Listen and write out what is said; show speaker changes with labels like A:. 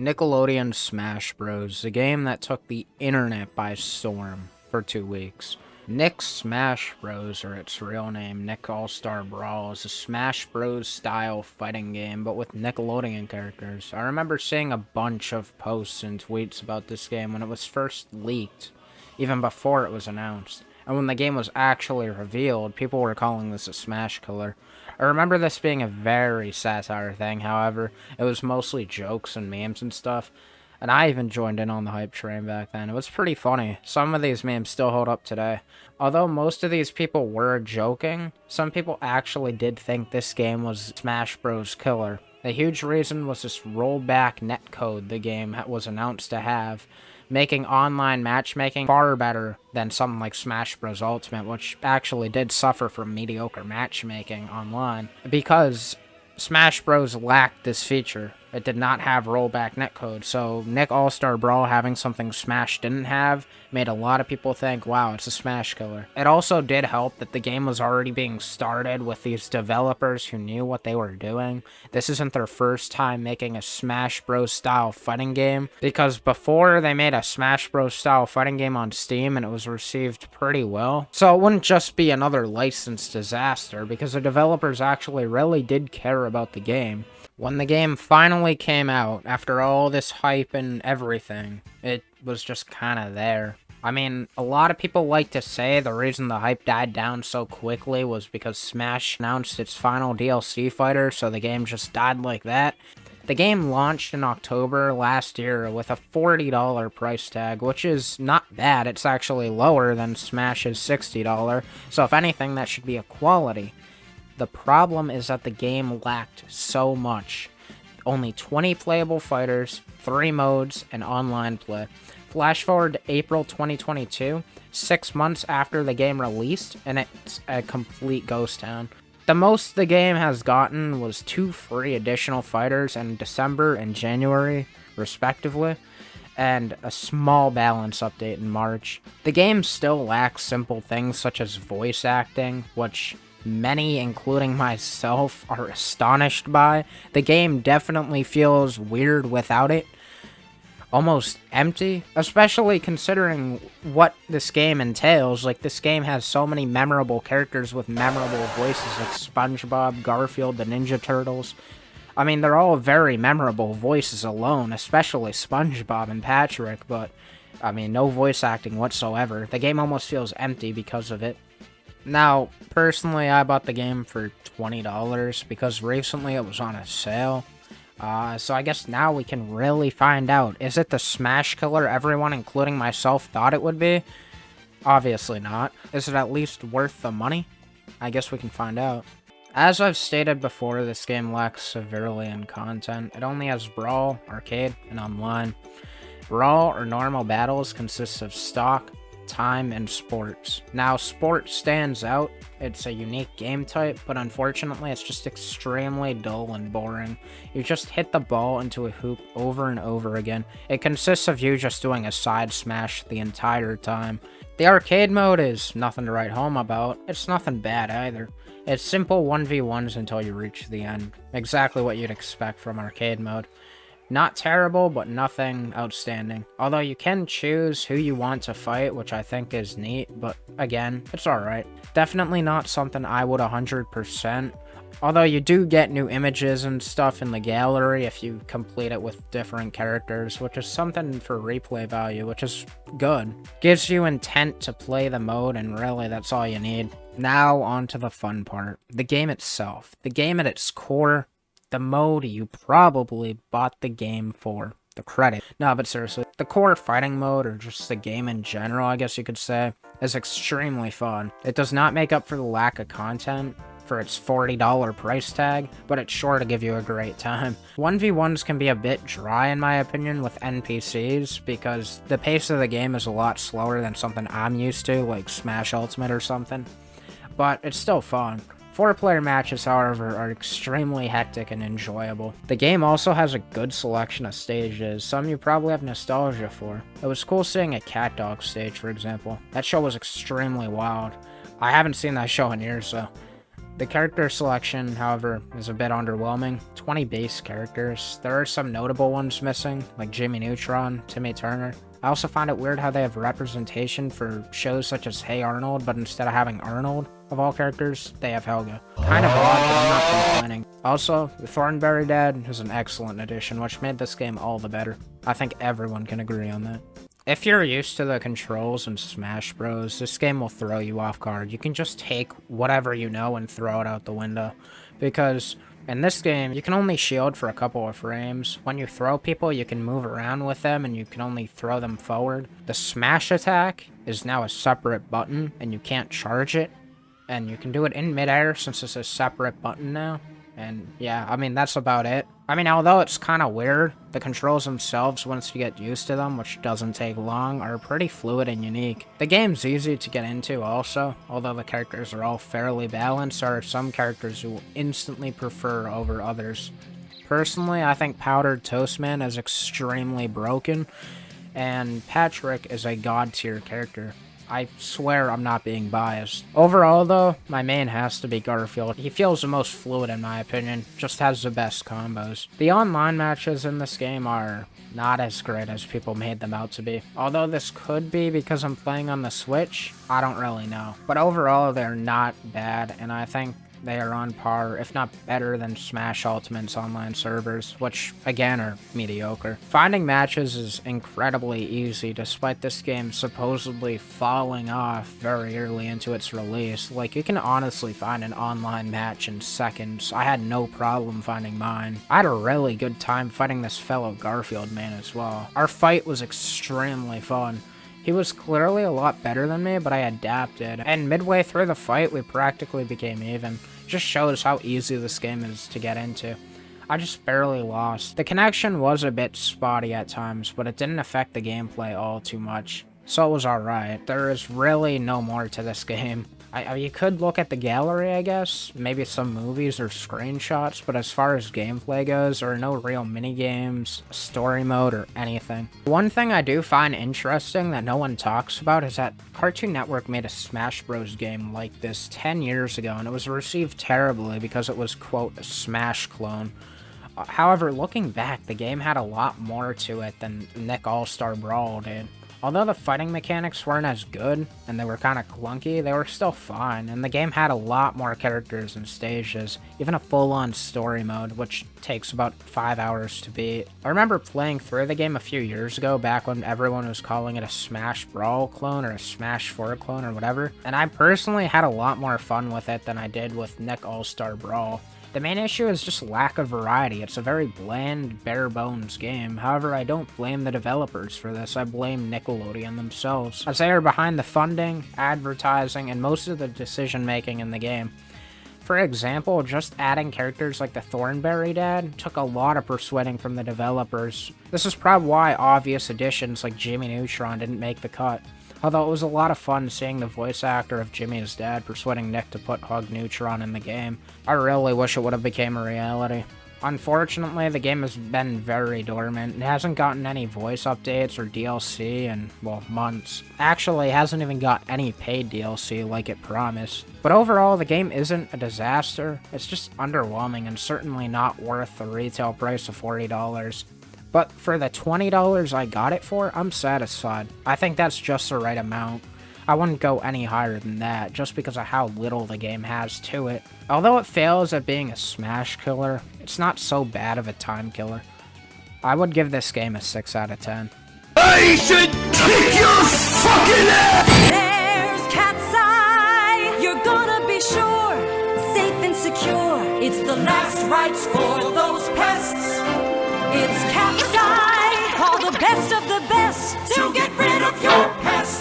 A: Nickelodeon Smash Bros., the game that took the internet by storm for 2 weeks. Nick Smash Bros., or its real name, Nick All-Star Brawl, is a Smash Bros. Style fighting game, but with Nickelodeon characters. I remember seeing a bunch of posts and tweets about this game when it was first leaked, even before it was announced. And when the game was actually revealed, people were calling this a Smash killer. I remember this being a very satire thing, however. It was mostly jokes and memes and stuff. And I even joined in on the hype train back then. It was pretty funny. Some of these memes still hold up today. Although most of these people were joking, some people actually did think this game was Smash Bros. Killer. A huge reason was this rollback netcode the game was announced to have, making online matchmaking far better than something like Smash Bros. Ultimate, which actually did suffer from mediocre matchmaking online, because Smash Bros. Lacked this feature. It did not have rollback netcode, so Nick All-Star Brawl having something Smash didn't have made a lot of people think, wow, it's a Smash killer. It also did help that the game was already being started with these developers who knew what they were doing. This isn't their first time making a Smash Bros. Style fighting game, because before they made a Smash Bros. Style fighting game on Steam and it was received pretty well. So it wouldn't just be another licensed disaster, because the developers actually really did care about the game. When the game finally came out, after all this hype and everything, it was just kind of there. I mean, a lot of people like to say the reason the hype died down so quickly was because Smash announced its final DLC fighter, so the game just died like that. The game launched in October last year with a $40 price tag, which is not bad. It's actually lower than Smash's $60, so if anything, that should be a quality. The problem is that the game lacked so much. Only 20 playable fighters, 3 modes, and online play. Flash forward to April 2022, 6 months after the game released, and it's a complete ghost town. The most the game has gotten was 2 free additional fighters in December and January, respectively, and a small balance update in March. The game still lacks simple things such as voice acting, which many, including myself, are astonished by. The game definitely feels weird without it. Almost empty, especially considering what this game entails. Like, this game has so many memorable characters with memorable voices like SpongeBob, Garfield, the Ninja Turtles. I mean, they're all very memorable voices alone, especially SpongeBob and Patrick, but, I mean, no voice acting whatsoever. The game almost feels empty because of it. Now, personally, I bought the game for $20 because recently it was on a sale. So I guess now we can really find out. Is it the Smash killer everyone, including myself, thought it would be? Obviously not. Is it at least worth the money? I guess we can find out. As I've stated before, this game lacks severely in content. It only has Brawl, Arcade, and Online. Brawl, or normal battles, consists of stock, time, and sports. Now, sports stands out. It's a unique game type, but unfortunately it's just extremely dull and boring. You just hit the ball into a hoop over and over again. It consists of you just doing a side smash the entire time. The arcade mode is nothing to write home about. It's nothing bad either. It's simple 1v1s until you reach the end. Exactly what you'd expect from arcade mode. Not terrible, but nothing outstanding. Although you can choose who you want to fight, which I think is neat, but again, it's alright. Definitely not something I would 100%. Although you do get new images and stuff in the gallery if you complete it with different characters, which is something for replay value, which is good. Gives you intent to play the mode, and really that's all you need. Now on to the fun part. The game itself. The game at its core, the mode you probably bought the game for. The credit. No, but seriously, the core fighting mode, or just the game in general, I guess you could say, is extremely fun. It does not make up for the lack of content for its $40 price tag, but it's sure to give you a great time. 1v1s can be a bit dry in my opinion with NPCs, because the pace of the game is a lot slower than something I'm used to, like Smash Ultimate or something. But it's still fun. 4-player matches, however, are extremely hectic and enjoyable. The game also has a good selection of stages, some you probably have nostalgia for. It was cool seeing a cat dog stage, for example. That show was extremely wild. I haven't seen that show in years, though. The character selection, however, is a bit underwhelming. 20 base characters. There are some notable ones missing, like Jimmy Neutron, Timmy Turner. I also find it weird how they have representation for shows such as Hey Arnold, but instead of having Arnold, of all characters, they have Helga. Kind of odd, but I'm not complaining. Also, the Thornberry Dad is an excellent addition, which made this game all the better. I think everyone can agree on that. If you're used to the controls in Smash Bros, this game will throw you off guard. You can just take whatever you know and throw it out the window, because in this game, you can only shield for a couple of frames. When you throw people, you can move around with them and you can only throw them forward. The smash attack is now a separate button and you can't charge it. And you can do it in midair since it's a separate button now. And yeah, I mean, that's about it. I mean, although it's kind of weird, the controls themselves, once you get used to them, which doesn't take long, are pretty fluid and unique. The game's easy to get into also, although the characters are all fairly balanced, there are some characters who will instantly prefer over others. Personally, I think Powdered Toast Man is extremely broken, and Patrick is a god tier character. I swear I'm not being biased. Overall though, my main has to be Garfield. He feels the most fluid in my opinion, just has the best combos. The online matches in this game are not as great as people made them out to be. Although this could be because I'm playing on the Switch, I don't really know. But overall, they're not bad, and I think they are on par, if not better, than Smash Ultimate's online servers, which, again, are mediocre. Finding matches is incredibly easy, despite this game supposedly falling off very early into its release. Like, you can honestly find an online match in seconds. I had no problem finding mine. I had a really good time fighting this fellow Garfield man as well. Our fight was extremely fun. He was clearly a lot better than me, but I adapted, and midway through the fight, we practically became even. It just shows how easy this game is to get into. I just barely lost. The connection was a bit spotty at times, but it didn't affect the gameplay all too much, so it was alright. There is really no more to this game. You could look at the gallery, I guess, maybe some movies or screenshots, but as far as gameplay goes, there are no real minigames, story mode, or anything. One thing I do find interesting that no one talks about is that Cartoon Network made a Smash Bros. Game like this 10 years ago, and it was received terribly because it was, quote, a Smash clone. However, looking back, the game had a lot more to it than Nick All-Star Brawl did. Although the fighting mechanics weren't as good, and they were kinda clunky, they were still fine, and the game had a lot more characters and stages, even a full-on story mode, which takes about 5 hours to beat. I remember playing through the game a few years ago, back when everyone was calling it a Smash Brawl clone, or a Smash 4 clone, or whatever, and I personally had a lot more fun with it than I did with Nick All-Star Brawl. The main issue is just lack of variety. It's a very bland, bare-bones game. However, I don't blame the developers for this. I blame Nickelodeon themselves, as they are behind the funding, advertising, and most of the decision-making in the game. For example, just adding characters like the Thornberry Dad took a lot of persuading from the developers. This is probably why obvious additions like Jimmy Neutron didn't make the cut. Although it was a lot of fun seeing the voice actor of Jimmy's dad persuading Nick to put Hug Neutron in the game. I really wish it would have became a reality. Unfortunately, the game has been very dormant. It hasn't gotten any voice updates or DLC in, well, months. Actually, it hasn't even got any paid DLC like it promised. But overall, the game isn't a disaster. It's just underwhelming and certainly not worth the retail price of $40. But for the $20 I got it for, I'm satisfied. I think that's just the right amount. I wouldn't go any higher than that, just because of how little the game has to it. Although it fails at being a Smash killer, it's not so bad of a time killer. I would give this game a 6 out of 10.
B: I should kick your fucking ass!
C: There's cat's eye, you're gonna be sure, safe and secure. It's the last rites for those pests. It's cat's eye, all the best of the best to get rid of your pest.